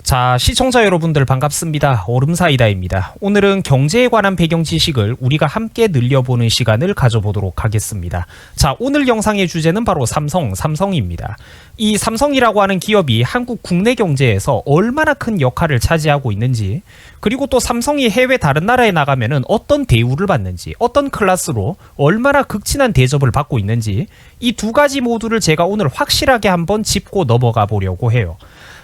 자, 시청자 여러분들 반갑습니다. 얼음사이다입니다. 오늘은 경제에 관한 배경 지식을 우리가 함께 늘려보는 시간을 가져보도록 하겠습니다. 자, 오늘 영상의 주제는 바로 삼성입니다. 이 삼성이라고 하는 기업이 한국 국내 경제에서 얼마나 큰 역할을 차지하고 있는지, 그리고 또 삼성이 해외 다른 나라에 나가면은 어떤 대우를 받는지, 어떤 클래스로 얼마나 극진한 대접을 받고 있는지, 이 두 가지 모두를 제가 오늘 확실하게 한번 짚고 넘어가 보려고 해요.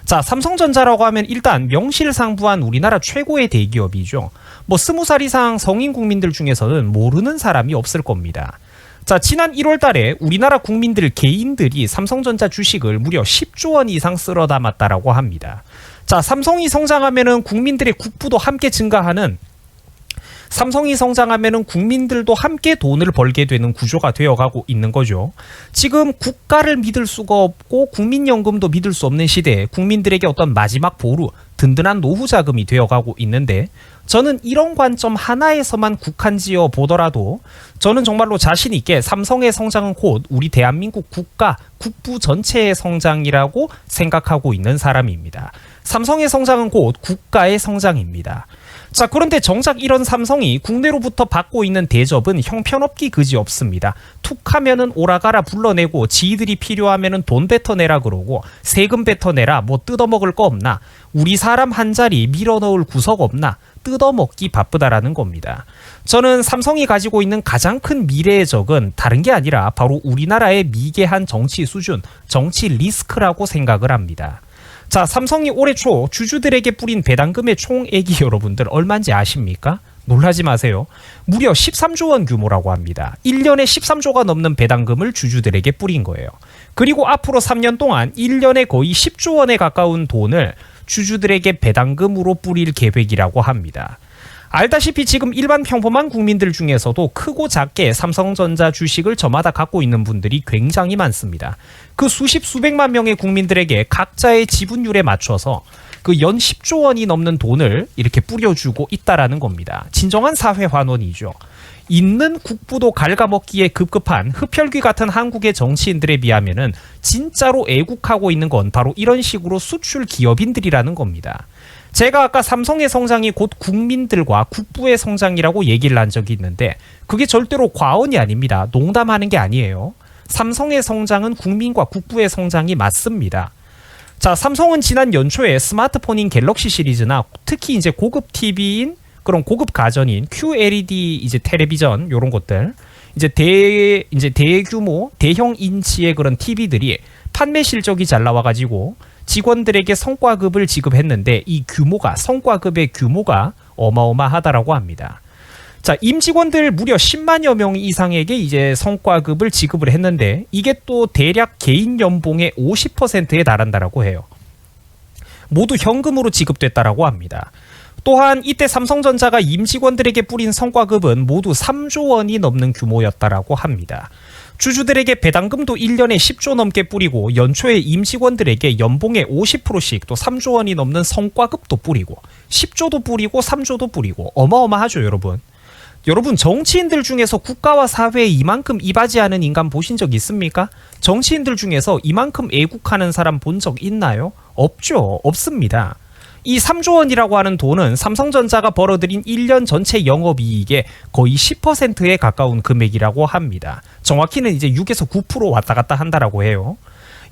자, 삼성전자라고 하면 일단 명실상부한 우리나라 최고의 대기업이죠. 20살 이상 성인 국민들 중에서는 모르는 사람이 없을 겁니다. 자, 지난 1월 달에 우리나라 국민들 개인들이 삼성전자 주식을 무려 10조 원 이상 쓸어 담았다라고 합니다. 자, 삼성이 성장하면은 국민들의 국부도 함께 증가하는, 삼성이 성장하면은 국민들도 함께 돈을 벌게 되는 구조가 되어가고 있는 거죠. 지금 국가를 믿을 수가 없고 국민연금도 믿을 수 없는 시대에 국민들에게 어떤 마지막 보루, 든든한 노후 자금이 되어가고 있는데, 저는 이런 관점 하나에서만 국한지어 보더라도 저는 정말로 자신 있게 삼성의 성장은 곧 우리 대한민국 국가, 국부 전체의 성장이라고 생각하고 있는 사람입니다. 삼성의 성장은 곧 국가의 성장입니다. 자, 그런데 정작 이런 삼성이 국내로부터 받고 있는 대접은 형편없기 그지없습니다. 툭 하면은 오라가라 불러내고, 지들이 필요하면은 돈 뱉어내라 그러고, 세금 뱉어내라, 뭐 뜯어먹을 거 없나, 우리 사람 한 자리 밀어넣을 구석 없나, 뜯어먹기 바쁘다라는 겁니다. 저는 삼성이 가지고 있는 가장 큰 미래의 적은 다른 게 아니라 바로 우리나라의 미개한 정치 수준, 정치 리스크라고 생각을 합니다. 자, 삼성이 올해 초 주주들에게 뿌린 배당금의 총액이 여러분들 얼마인지 아십니까? 놀라지 마세요. 무려 13조 원 규모라고 합니다. 1년에 13조가 넘는 배당금을 주주들에게 뿌린 거예요. 그리고 앞으로 3년 동안 1년에 거의 10조 원에 가까운 돈을 주주들에게 배당금으로 뿌릴 계획이라고 합니다. 알다시피 지금 일반 평범한 국민들 중에서도 크고 작게 삼성전자 주식을 저마다 갖고 있는 분들이 굉장히 많습니다. 그 수십 수백만 명의 국민들에게 각자의 지분율에 맞춰서 그 연 10조 원이 넘는 돈을 이렇게 뿌려주고 있다라는 겁니다. 진정한 사회 환원이죠. 있는 국부도 갉아먹기에 급급한 흡혈귀 같은 한국의 정치인들에 비하면은 진짜로 애국하고 있는 건 바로 이런 식으로 수출 기업인들이라는 겁니다. 제가 아까 삼성의 성장이 곧 국민들과 국부의 성장이라고 얘기를 한 적이 있는데, 그게 절대로 과언이 아닙니다. 농담하는 게 아니에요. 삼성의 성장은 국민과 국부의 성장이 맞습니다. 자, 삼성은 지난 연초에 스마트폰인 갤럭시 시리즈나 특히 이제 고급 TV인 그런 고급 가전인 QLED 이제 텔레비전 요런 것들, 이제 대규모 대형 인치의 그런 TV들이 판매 실적이 잘 나와가지고 직원들에게 성과급을 지급했는데, 이 규모가, 성과급의 규모가 어마어마하다라고 합니다. 자, 임직원들 무려 10만여 명 이상에게 이제 성과급을 지급을 했는데, 이게 또 대략 개인 연봉의 50%에 달한다라고 해요. 모두 현금으로 지급됐다라고 합니다. 또한 이때 삼성전자가 임직원들에게 뿌린 성과급은 모두 3조 원이 넘는 규모였다라고 합니다. 주주들에게 배당금도 1년에 10조 넘게 뿌리고, 연초에 임직원들에게 연봉의 50%씩 또 3조 원이 넘는 성과급도 뿌리고, 10조도 뿌리고 3조도 뿌리고, 어마어마하죠 여러분. 여러분, 정치인들 중에서 국가와 사회에 이만큼 이바지하는 인간 보신 적 있습니까? 정치인들 중에서 이만큼 애국하는 사람 본 적 있나요? 없죠. 없습니다. 이 3조 원이라고 하는 돈은 삼성전자가 벌어들인 1년 전체 영업이익의 거의 10%에 가까운 금액이라고 합니다. 정확히는 이제 6에서 9% 왔다 갔다 한다라고 해요.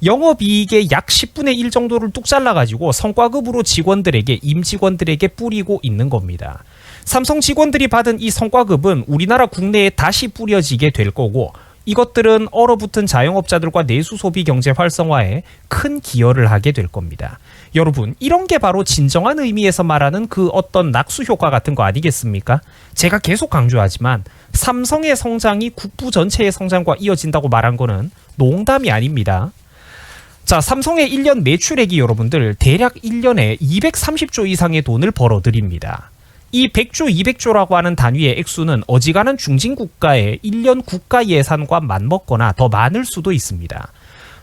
영업이익의 약 10분의 1 정도를 뚝 잘라가지고 성과급으로 직원들에게, 임직원들에게 뿌리고 있는 겁니다. 삼성 직원들이 받은 이 성과급은 우리나라 국내에 다시 뿌려지게 될 거고, 이것들은 얼어붙은 자영업자들과 내수 소비 경제 활성화에 큰 기여를 하게 될 겁니다. 여러분, 이런 게 바로 진정한 의미에서 말하는 그 어떤 낙수 효과 같은 거 아니겠습니까? 제가 계속 강조하지만 삼성의 성장이 국부 전체의 성장과 이어진다고 말한 거는 농담이 아닙니다. 자, 삼성의 1년 매출액이 여러분들 대략 1년에 230조 이상의 돈을 벌어들입니다. 이 100조, 200조라고 하는 단위의 액수는 어지간한 중진국가의 1년 국가 예산과 맞먹거나 더 많을 수도 있습니다.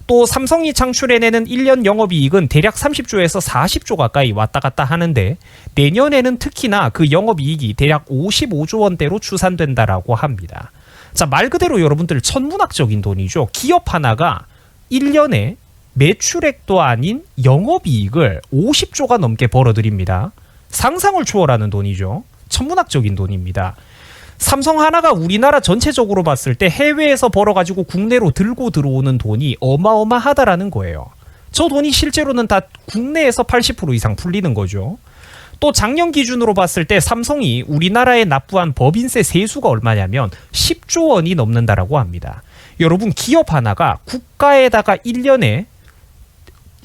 또 삼성이 창출해내는 1년 영업이익은 대략 30조에서 40조 가까이 왔다 갔다 하는데, 내년에는 특히나 그 영업이익이 대략 55조 원대로 추산된다라고 합니다. 자, 말 그대로 여러분들 천문학적인 돈이죠. 기업 하나가 1년에 매출액도 아닌 영업이익을 50조가 넘게 벌어들입니다. 상상을 초월하는 돈이죠. 천문학적인 돈입니다. 삼성 하나가 우리나라 전체적으로 봤을 때 해외에서 벌어가지고 국내로 들고 들어오는 돈이 어마어마하다라는 거예요. 저 돈이 실제로는 다 국내에서 80% 이상 풀리는 거죠. 또 작년 기준으로 봤을 때 삼성이 우리나라에 납부한 법인세 세수가 얼마냐면 10조 원이 넘는다라고 합니다. 여러분, 기업 하나가 국가에다가 1년에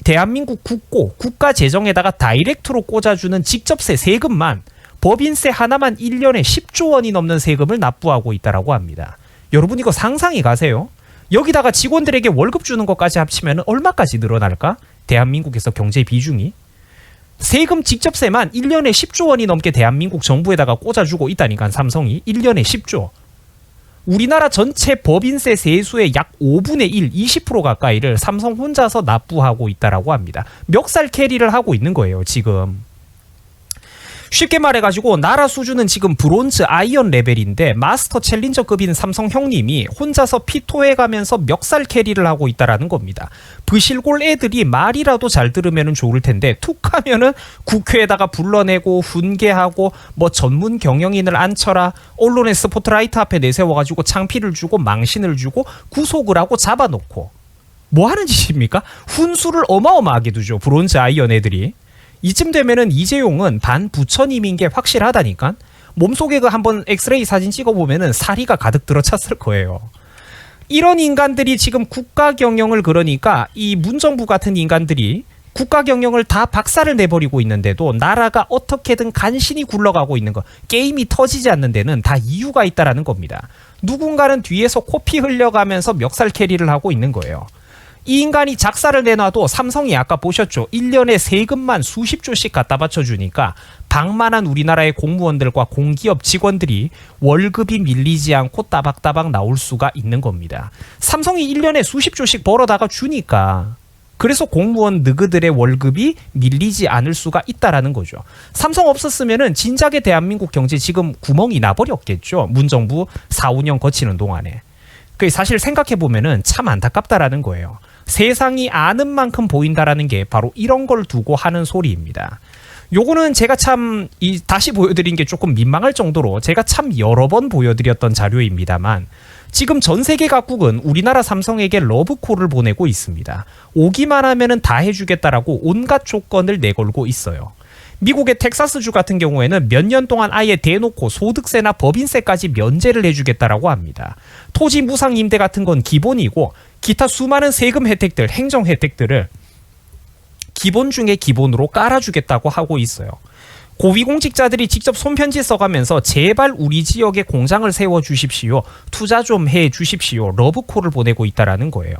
대한민국 국가 재정에다가 다이렉트로 꽂아주는 직접세 세금만, 법인세 하나만 1년에 10조 원이 넘는 세금을 납부하고 있다라고 합니다. 여러분, 이거 상상이 가세요? 여기다가 직원들에게 월급 주는 것까지 합치면 얼마까지 늘어날까? 대한민국에서 경제 비중이. 세금 직접세만 1년에 10조 원이 넘게 대한민국 정부에다가 꽂아주고 있다니까, 삼성이. 1년에 10조. 우리나라 전체 법인세 세수의 약 5분의 1, 20% 가까이를 삼성 혼자서 납부하고 있다라고 합니다. 멱살 캐리를 하고 있는 거예요, 지금. 쉽게 말해가지고 나라 수준은 지금 브론즈 아이언 레벨인데 마스터 챌린저급인 삼성 형님이 혼자서 피토해가면서 멱살 캐리를 하고 있다라는 겁니다. 부실골 애들이 말이라도 잘 들으면 좋을 텐데 툭 하면은 국회에다가 불러내고 훈계하고 뭐 전문 경영인을 앉혀라, 언론의 스포트라이트 앞에 내세워가지고 창피를 주고 망신을 주고 구속을 하고 잡아놓고 뭐 하는 짓입니까? 훈수를 어마어마하게 두죠, 브론즈 아이언 애들이. 이쯤 되면은 이재용은 반부처님인 게 확실하다니까. 몸속에 그 한번 엑스레이 사진 찍어보면은 사리가 가득 들어찼을 거예요. 이런 인간들이 지금 국가 경영을, 그러니까 이 문정부 같은 인간들이 국가 경영을 다 박살을 내버리고 있는데도 나라가 어떻게든 간신히 굴러가고 있는 거, 게임이 터지지 않는 데는 다 이유가 있다라는 겁니다. 누군가는 뒤에서 코피 흘려가면서 멱살 캐리를 하고 있는 거예요. 이 인간이 작사를 내놔도 삼성이 아까 보셨죠? 1년에 세금만 수십조씩 갖다 바쳐주니까 방만한 우리나라의 공무원들과 공기업 직원들이 월급이 밀리지 않고 따박따박 나올 수가 있는 겁니다. 삼성이 1년에 수십조씩 벌어다가 주니까, 그래서 공무원 너그들의 월급이 밀리지 않을 수가 있다라는 거죠. 삼성 없었으면은 진작에 대한민국 경제 지금 구멍이 나버렸겠죠. 문정부 4, 5년 거치는 동안에. 그 사실 생각해보면은 참 안타깝다라는 거예요. 세상이 아는 만큼 보인다라는 게 바로 이런 걸 두고 하는 소리입니다. 요거는 제가 참 다시 보여드린 게 조금 민망할 정도로 제가 참 여러 번 보여드렸던 자료입니다만, 지금 전 세계 각국은 우리나라 삼성에게 러브콜을 보내고 있습니다. 오기만 하면은 다 해주겠다라고 온갖 조건을 내걸고 있어요. 미국의 텍사스주 같은 경우에는 몇 년 동안 아예 대놓고 소득세나 법인세까지 면제를 해주겠다라고 합니다. 토지 무상 임대 같은 건 기본이고 기타 수많은 세금 혜택들, 행정 혜택들을 기본 중에 기본으로 깔아주겠다고 하고 있어요. 고위공직자들이 직접 손편지 써가면서 제발 우리 지역에 공장을 세워주십시오, 투자 좀 해주십시오, 러브콜을 보내고 있다라는 거예요.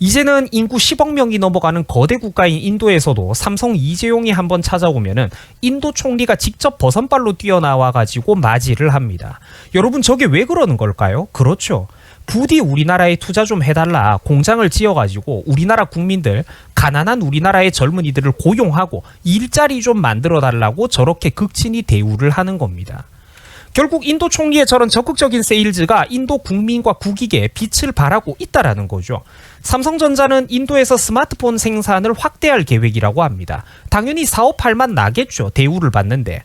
이제는 인구 10억 명이 넘어가는 거대 국가인 인도에서도 삼성 이재용이 한번 찾아오면은 인도 총리가 직접 버선발로 뛰어나와가지고 맞이를 합니다. 여러분, 저게 왜 그러는 걸까요? 그렇죠. 부디 우리나라에 투자 좀 해달라, 공장을 지어가지고 우리나라 국민들, 가난한 우리나라의 젊은이들을 고용하고 일자리 좀 만들어달라고 저렇게 극진히 대우를 하는 겁니다. 결국 인도 총리의 저런 적극적인 세일즈가 인도 국민과 국익에 빛을 발하고 있다라는 거죠. 삼성전자는 인도에서 스마트폰 생산을 확대할 계획이라고 합니다. 당연히 사업할 만 나겠죠, 대우를 받는데.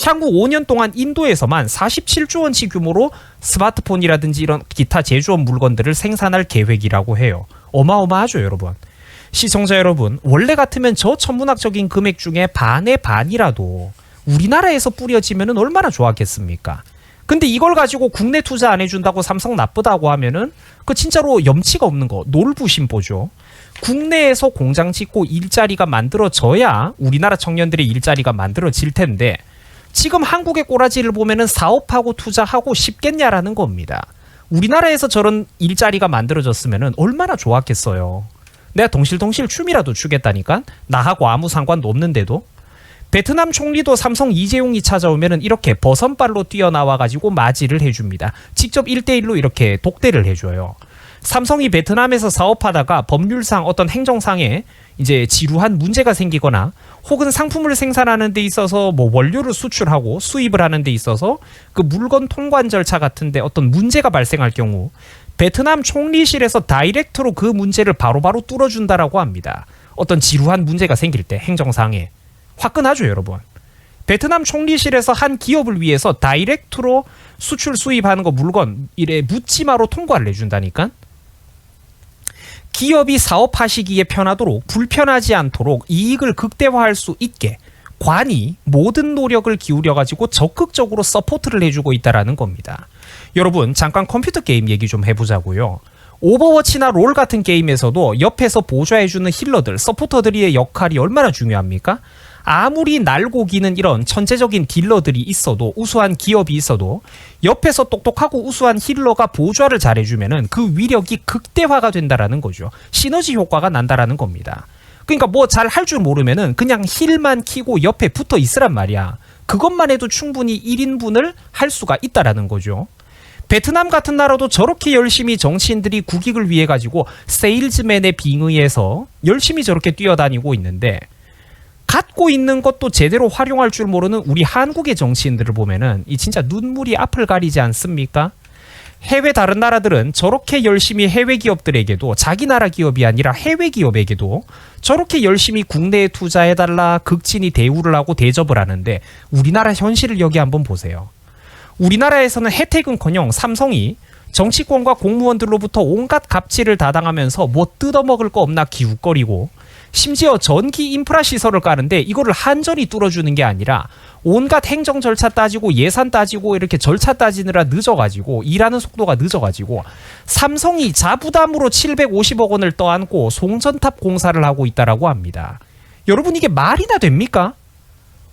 향후 5년 동안 인도에서만 47조 원치 규모로 스마트폰이라든지 이런 기타 제조업 물건들을 생산할 계획이라고 해요. 어마어마하죠, 여러분. 시청자 여러분, 원래 같으면 저 천문학적인 금액 중에 반의 반이라도 우리나라에서 뿌려지면 얼마나 좋았겠습니까? 근데 이걸 가지고 국내 투자 안 해준다고 삼성 나쁘다고 하면은 그 진짜로 염치가 없는 거, 놀부심보죠. 국내에서 공장 짓고 일자리가 만들어져야 우리나라 청년들의 일자리가 만들어질 텐데 지금 한국의 꼬라지를 보면은 사업하고 투자하고 싶겠냐라는 겁니다. 우리나라에서 저런 일자리가 만들어졌으면은 얼마나 좋았겠어요. 내가 덩실덩실 춤이라도 추겠다니까? 나하고 아무 상관도 없는데도. 베트남 총리도 삼성 이재용이 찾아오면은 이렇게 버선발로 뛰어나와가지고 맞이를 해줍니다. 직접 1대1로 이렇게 독대를 해줘요. 삼성이 베트남에서 사업하다가 법률상 어떤 행정상에 이제 지루한 문제가 생기거나 혹은 상품을 생산하는 데 있어서 뭐 원료를 수출하고 수입을 하는 데 있어서 그 물건 통관 절차 같은데 어떤 문제가 발생할 경우 베트남 총리실에서 다이렉트로 그 문제를 바로바로 뚫어준다라고 합니다. 어떤 지루한 문제가 생길 때 행정상에 화끈하죠, 여러분. 베트남 총리실에서 한 기업을 위해서 다이렉트로 수출 수입하는 거 물건 이래 묻지마로 통과를 해준다니까. 기업이 사업하시기에 편하도록 불편하지 않도록 이익을 극대화할 수 있게 관이 모든 노력을 기울여가지고 적극적으로 서포트를 해주고 있다라는 겁니다. 여러분 잠깐 컴퓨터 게임 얘기 좀 해보자고요. 오버워치나 롤 같은 게임에서도 옆에서 보좌해주는 힐러들, 서포터들의 역할이 얼마나 중요합니까? 아무리 날고기는 이런 천재적인 딜러들이 있어도, 우수한 기업이 있어도 옆에서 똑똑하고 우수한 힐러가 보좌를 잘해주면은 그 위력이 극대화가 된다라는 거죠. 시너지 효과가 난다라는 겁니다. 그러니까 뭐 잘 할 줄 모르면은 그냥 힐만 키고 옆에 붙어 있으란 말이야. 그것만 해도 충분히 1인분을 할 수가 있다라는 거죠. 베트남 같은 나라도 저렇게 열심히 정치인들이 국익을 위해 가지고 세일즈맨의 빙의해서 열심히 저렇게 뛰어다니고 있는데, 갖고 있는 것도 제대로 활용할 줄 모르는 우리 한국의 정치인들을 보면은 이 진짜 눈물이 앞을 가리지 않습니까? 해외 다른 나라들은 저렇게 열심히 해외 기업들에게도, 자기 나라 기업이 아니라 해외 기업에게도 저렇게 열심히 국내에 투자해달라 극진히 대우를 하고 대접을 하는데, 우리나라 현실을 여기 한번 보세요. 우리나라에서는 혜택은커녕 삼성이 정치권과 공무원들로부터 온갖 갑질을 다 당하면서 뭐 뜯어먹을 거 없나 기웃거리고, 심지어 전기 인프라 시설을 까는데 이거를 한전이 뚫어주는 게 아니라 온갖 행정 절차 따지고 예산 따지고 이렇게 절차 따지느라 늦어가지고, 일하는 속도가 늦어가지고 삼성이 자부담으로 750억 원을 떠안고 송전탑 공사를 하고 있다라고 합니다. 여러분 이게 말이나 됩니까?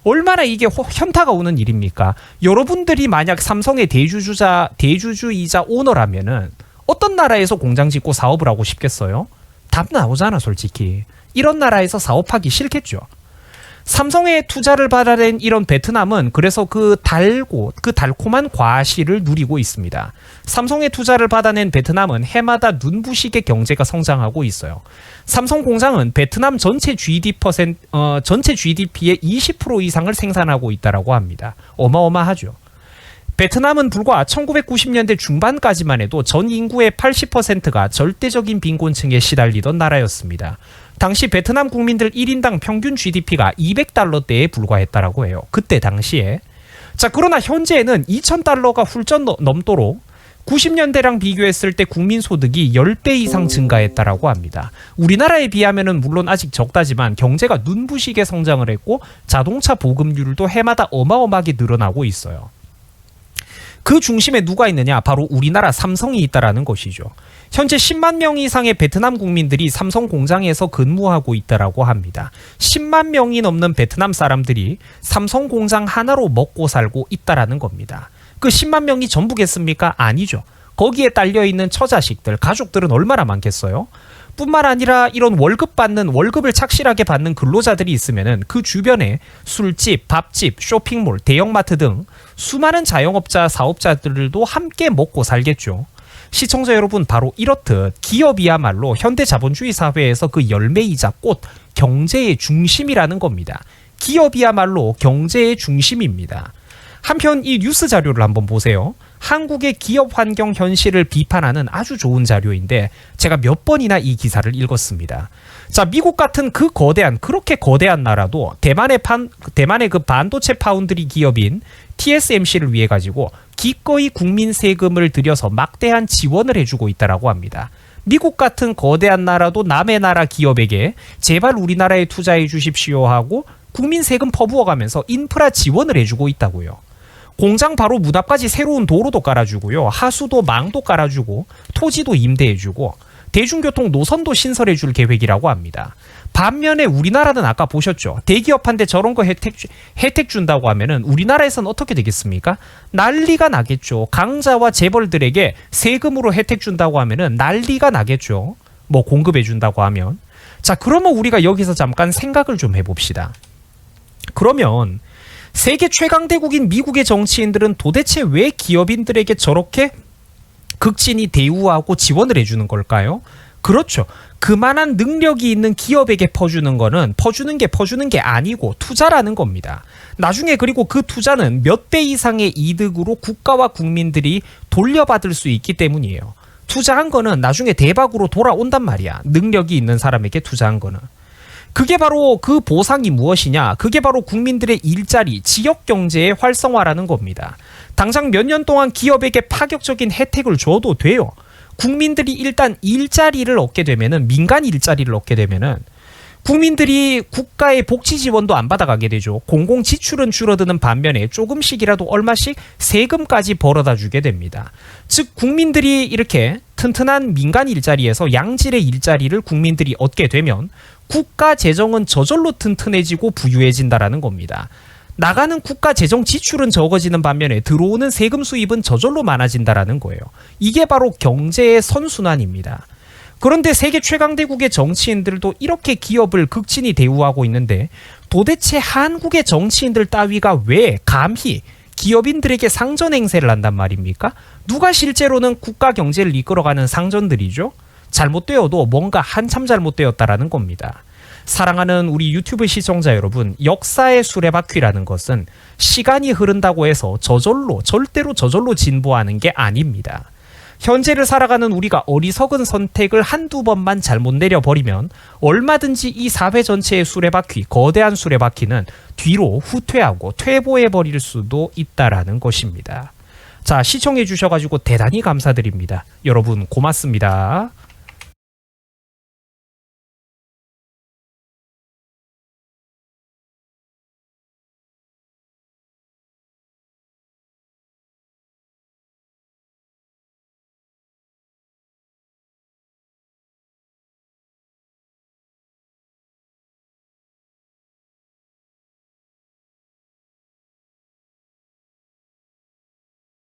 얼마나 이게 현타가 오는 일입니까? 여러분들이 만약 삼성의 대주주이자 오너라면은 어떤 나라에서 공장 짓고 사업을 하고 싶겠어요? 답 나오잖아, 솔직히. 이런 나라에서 사업하기 싫겠죠. 삼성의 투자를 받아낸 이런 베트남은 그래서 그 달콤한 과실을 누리고 있습니다. 삼성의 투자를 받아낸 베트남은 해마다 눈부시게 경제가 성장하고 있어요. 삼성 공장은 베트남 전체 GDP의 20% 이상을 생산하고 있다라고 합니다. 어마어마하죠. 베트남은 불과 1990년대 중반까지만 해도 전 인구의 80%가 절대적인 빈곤층에 시달리던 나라였습니다. 당시 베트남 국민들 1인당 평균 GDP가 200달러대에 불과했다라고 해요. 그때 당시에. 자, 그러나 현재는 2000달러가 훌쩍 넘도록 90년대랑 비교했을 때 국민 소득이 10배 이상 증가했다라고 합니다. 우리나라에 비하면은 물론 아직 적다지만 경제가 눈부시게 성장을 했고 자동차 보급률도 해마다 어마어마하게 늘어나고 있어요. 그 중심에 누가 있느냐? 바로 우리나라 삼성이 있다라는 것이죠. 현재 10만 명 이상의 베트남 국민들이 삼성 공장에서 근무하고 있다라고 합니다. 10만 명이 넘는 베트남 사람들이 삼성 공장 하나로 먹고 살고 있다라는 겁니다. 그 10만 명이 전부겠습니까? 아니죠. 거기에 딸려있는 처자식들, 가족들은 얼마나 많겠어요? 뿐만 아니라 이런 월급을 착실하게 받는 근로자들이 있으면은 그 주변에 술집, 밥집, 쇼핑몰, 대형마트 등 수많은 자영업자, 사업자들도 함께 먹고 살겠죠. 시청자 여러분, 바로 이렇듯 기업이야말로 현대 자본주의 사회에서 그 열매이자 꽃, 경제의 중심이라는 겁니다. 기업이야말로 경제의 중심입니다. 한편 이 뉴스 자료를 한번 보세요. 한국의 기업 환경 현실을 비판하는 아주 좋은 자료인데 제가 몇 번이나 이 기사를 읽었습니다. 자, 미국 같은 그렇게 거대한 나라도 대만의 그 반도체 파운드리 기업인 TSMC를 위해 가지고 기꺼이 국민 세금을 들여서 막대한 지원을 해주고 있다라고 합니다. 미국 같은 거대한 나라도 남의 나라 기업에게 제발 우리나라에 투자해 주십시오 하고 국민 세금 퍼부어가면서 인프라 지원을 해주고 있다고요. 공장 바로 문 앞까지 새로운 도로도 깔아주고요. 하수도 망도 깔아주고 토지도 임대해주고 대중교통 노선도 신설해줄 계획이라고 합니다. 반면에 우리나라는 아까 보셨죠. 대기업한테 저런 거 혜택 준다고 하면은 우리나라에서는 어떻게 되겠습니까? 난리가 나겠죠. 강자와 재벌들에게 세금으로 혜택 준다고 하면은 난리가 나겠죠. 뭐 공급해 준다고 하면. 자, 그러면 우리가 여기서 잠깐 생각을 좀 해봅시다. 그러면 세계 최강대국인 미국의 정치인들은 도대체 왜 기업인들에게 저렇게 극진히 대우하고 지원을 해주는 걸까요? 그렇죠. 그만한 능력이 있는 기업에게 퍼주는 게 아니고 투자라는 겁니다. 나중에 그리고 그 투자는 몇 배 이상의 이득으로 국가와 국민들이 돌려받을 수 있기 때문이에요. 투자한 거는 나중에 대박으로 돌아온단 말이야. 능력이 있는 사람에게 투자한 거는. 그게 바로 그 보상이 무엇이냐? 그게 바로 국민들의 일자리, 지역 경제의 활성화라는 겁니다. 당장 몇 년 동안 기업에게 파격적인 혜택을 줘도 돼요. 국민들이 일단 일자리를 얻게 되면은, 민간 일자리를 얻게 되면은 국민들이 국가의 복지 지원도 안 받아가게 되죠. 공공 지출은 줄어드는 반면에 조금씩이라도 얼마씩 세금까지 벌어다 주게 됩니다. 즉 국민들이 이렇게 튼튼한 민간 일자리에서 양질의 일자리를 국민들이 얻게 되면 국가 재정은 저절로 튼튼해지고 부유해진다라는 겁니다. 나가는 국가 재정 지출은 적어지는 반면에 들어오는 세금 수입은 저절로 많아진다라는 거예요. 이게 바로 경제의 선순환입니다. 그런데 세계 최강대국의 정치인들도 이렇게 기업을 극진히 대우하고 있는데 도대체 한국의 정치인들 따위가 왜 감히 기업인들에게 상전 행세를 한단 말입니까? 누가 실제로는 국가 경제를 이끌어가는 상전들이죠? 잘못되어도 뭔가 한참 잘못되었다라는 겁니다. 사랑하는 우리 유튜브 시청자 여러분, 역사의 수레바퀴라는 것은 시간이 흐른다고 해서 절대로 저절로 진보하는 게 아닙니다. 현재를 살아가는 우리가 어리석은 선택을 한두 번만 잘못 내려버리면 얼마든지 이 사회 전체의 수레바퀴, 거대한 수레바퀴는 뒤로 후퇴하고 퇴보해버릴 수도 있다라는 것입니다. 자, 시청해 주셔가지고 대단히 감사드립니다. 여러분 고맙습니다.